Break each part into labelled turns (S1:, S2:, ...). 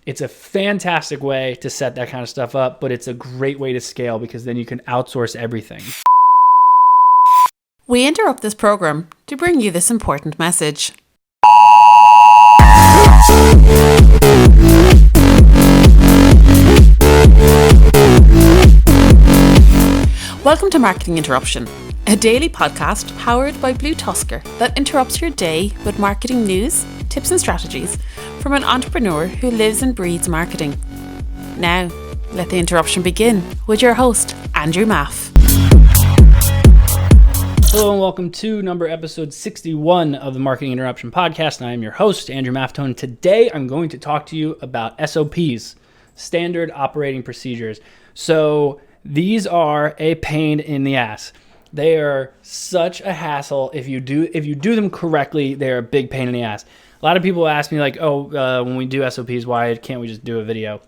S1: It's a fantastic way to set that kind of stuff up, but it's a great way to scale because then you can outsource everything.
S2: We interrupt this program to bring you this important message. Welcome to Marketing Interruption, a daily podcast powered by BlueTuskr that interrupts your day with marketing news, tips and strategies from an entrepreneur who lives and breathes marketing. Now, let the interruption begin with your host, Andrew Maff.
S1: Hello and welcome to episode 61 of the Marketing Interruption podcast. And I am your host, Andrew Maff. Today, I'm going to talk to you about SOPs, standard operating procedures. So these are a pain in the ass. They are such a hassle. If you do them correctly, they're a big pain in the ass. A lot of people ask me like, when we do SOPs, why can't we just do a video?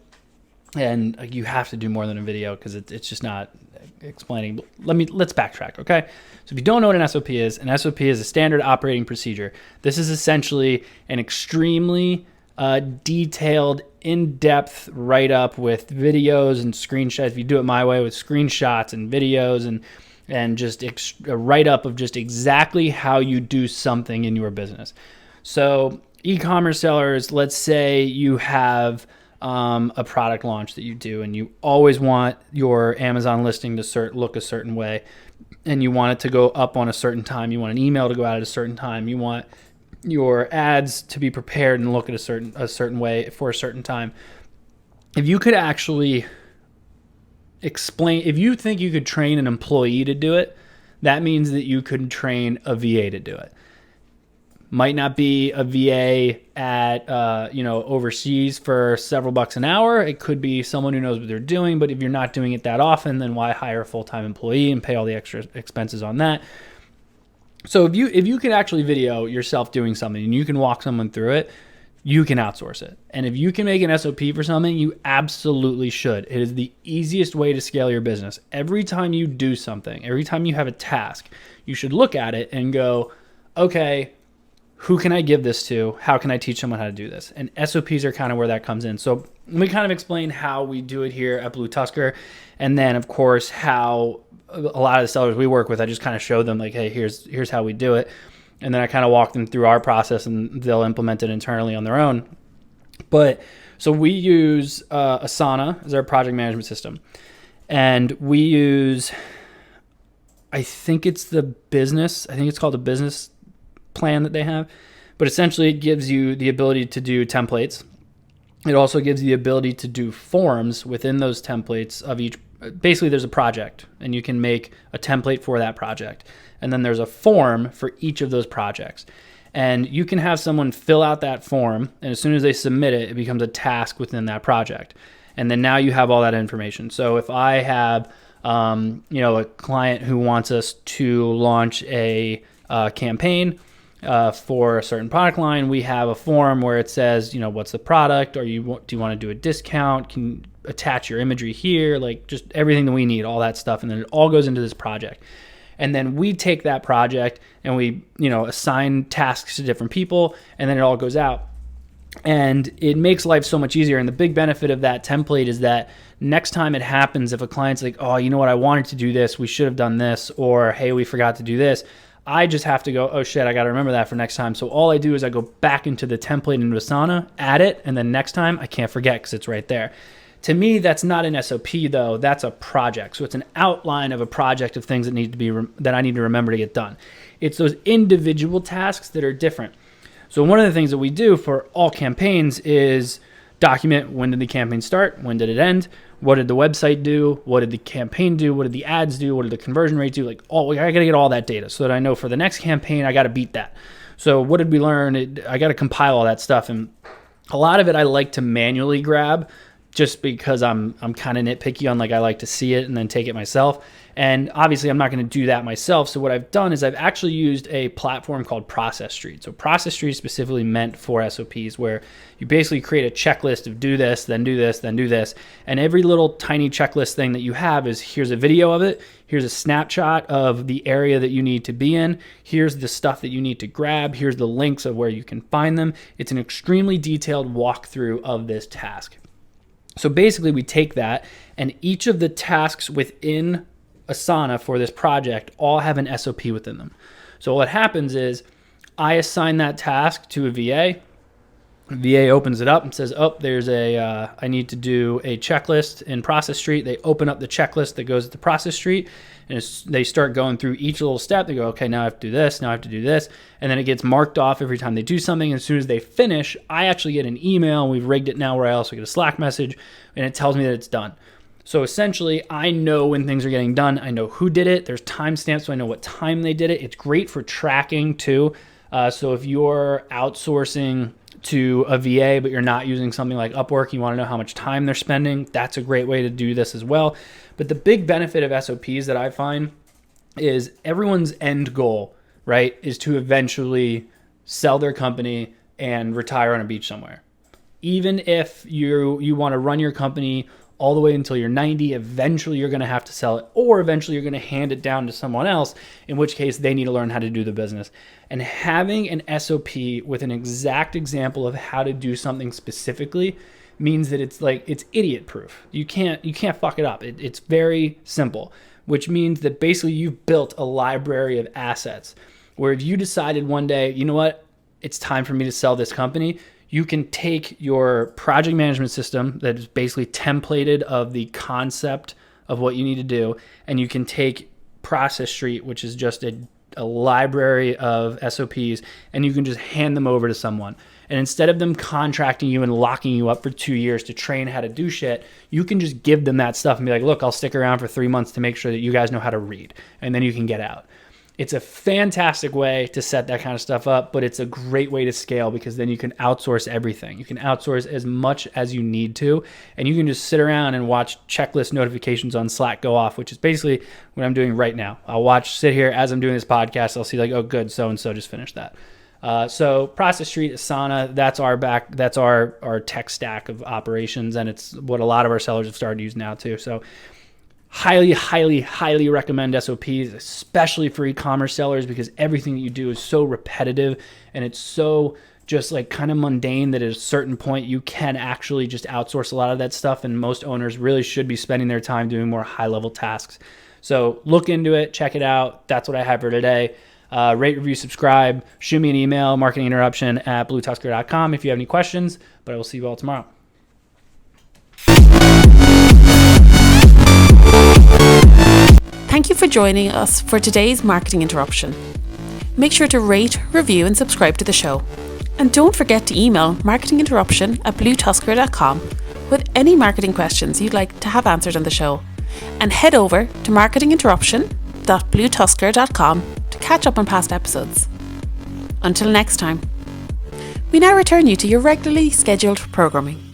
S1: And you have to do more than a video because it's just not explaining. Let's backtrack, okay? So if you don't know what an SOP is a standard operating procedure. This is essentially an extremely detailed, in-depth write-up with videos and screenshots. If you do it my way, with screenshots and videos and just a write-up of just exactly how you do something in your business. So e-commerce sellers, let's say you have a product launch that you do and you always want your Amazon listing to look a certain way and you want it to go up on a certain time. You want an email to go out at a certain time. You want your ads to be prepared and look at a certain way for a certain time. If you could actually explain, if you think you could train an employee to do it, that means that you could train a VA to do it. Might not be a VA at overseas for several bucks an hour. It could be someone who knows what they're doing, but if you're not doing it that often, then why hire a full-time employee and pay all the extra expenses on that? So if you can actually video yourself doing something and you can walk someone through it, you can outsource it. And if you can make an SOP for something, you absolutely should. It is the easiest way to scale your business. Every time you do something, every time you have a task, you should look at it and go, okay, who can I give this to? How can I teach someone how to do this? And SOPs are kind of where that comes in. So let me kind of explain how we do it here at BlueTuskr. And then, of course, how a lot of the sellers we work with, I just kind of show them like, hey, here's how we do it. And then I kind of walk them through our process and they'll implement it internally on their own. But so we use Asana as our project management system. And we use, I think it's called the business plan that they have. But essentially it gives you the ability to do templates. It also gives you the ability to do forms within those templates of each. Basically, there's a project and you can make a template for that project. And then there's a form for each of those projects. And you can have someone fill out that form. And as soon as they submit it, it becomes a task within that project. And then now you have all that information. So if I have, a client who wants us to launch a campaign for a certain product line, we have a form where it says, what's the product? Do you want to do a discount? Can you attach your imagery here? Like just everything that we need, all that stuff. And then it all goes into this project. And then we take that project and we, assign tasks to different people and then it all goes out. And it makes life so much easier. And the big benefit of that template is that next time it happens, if a client's like, oh, you know what, I wanted to do this, we should have done this, or hey, we forgot to do this, I just have to go, oh shit, I got to remember that for next time. So all I do is I go back into the template into Asana, add it, and then next time I can't forget because it's right there. To me, that's not an SOP though, that's a project. So it's an outline of a project of things that need to be that I need to remember to get done. It's those individual tasks that are different. So one of the things that we do for all campaigns is document when did the campaign start, when did it end, what did the website do, what did the campaign do, what did the ads do, what did the conversion rate do, I got to get all that data so that I know for the next campaign I got to beat that. So what did we learn? I got to compile all that stuff, and a lot of it I like to manually grab just because I'm kind of nitpicky on like I like to see it and then take it myself. And obviously I'm not going to do that myself. So what I've done is I've actually used a platform called Process Street. So Process Street is specifically meant for SOPs, where you basically create a checklist of do this, then do this, then do this. And every little tiny checklist thing that you have is here's a video of it. Here's a snapshot of the area that you need to be in. Here's the stuff that you need to grab. Here's the links of where you can find them. It's an extremely detailed walkthrough of this task. So basically we take that, and each of the tasks within Asana for this project all have an SOP within them. So what happens is I assign that task to a VA. VA opens it up and says, oh, there's I need to do a checklist in Process Street. They open up the checklist that goes to Process Street, and they start going through each little step. They go, okay, now I have to do this, now I have to do this. And then it gets marked off every time they do something. As soon as they finish, I actually get an email, and we've rigged it now where I also get a Slack message, and it tells me that it's done. So essentially, I know when things are getting done. I know who did it. There's timestamps, so I know what time they did it. It's great for tracking too. So if you're outsourcing to a VA, but you're not using something like Upwork, you want to know how much time they're spending, that's a great way to do this as well. But the big benefit of SOPs that I find is everyone's end goal, right, is to eventually sell their company and retire on a beach somewhere. Even if you want to run your company all the way until you're 90, eventually you're going to have to sell it, or eventually you're going to hand it down to someone else, in which case they need to learn how to do the business. And having an SOP with an exact example of how to do something specifically means that it's idiot proof. You can't fuck it up. It's very simple, which means that basically you've built a library of assets where if you decided one day, you know what, it's time for me to sell this company, you can take your project management system that is basically templated of the concept of what you need to do, and you can take Process Street, which is just a library of SOPs, and you can just hand them over to someone. And instead of them contracting you and locking you up for 2 years to train how to do shit, you can just give them that stuff and be like, look, I'll stick around for 3 months to make sure that you guys know how to read, and then you can get out. It's a fantastic way to set that kind of stuff up, but it's a great way to scale because then you can outsource everything. You can outsource as much as you need to, and you can just sit around and watch checklist notifications on Slack go off, which is basically what I'm doing right now. I'll sit here as I'm doing this podcast. I'll see like, oh, good, so-and-so just finished that. So Process Street, Asana, that's our tech stack of operations, and it's what a lot of our sellers have started to use now too. So highly, highly, highly recommend SOPs, especially for e-commerce sellers, because everything that you do is so repetitive and it's so just like kind of mundane that at a certain point you can actually just outsource a lot of that stuff, and most owners really should be spending their time doing more high-level tasks. So look into it, check it out. That's what I have for today. Rate, review, subscribe, shoot me an email, marketinginterruption@BlueTuskr.com if you have any questions, but I will see you all tomorrow.
S2: Thank you for joining us for today's Marketing Interruption. Make sure to rate, review and subscribe to the show. And don't forget to email marketinginterruption@BlueTuskr.com with any marketing questions you'd like to have answered on the show. And head over to marketinginterruption.bluetuskr.com to catch up on past episodes. Until next time, we now return you to your regularly scheduled programming.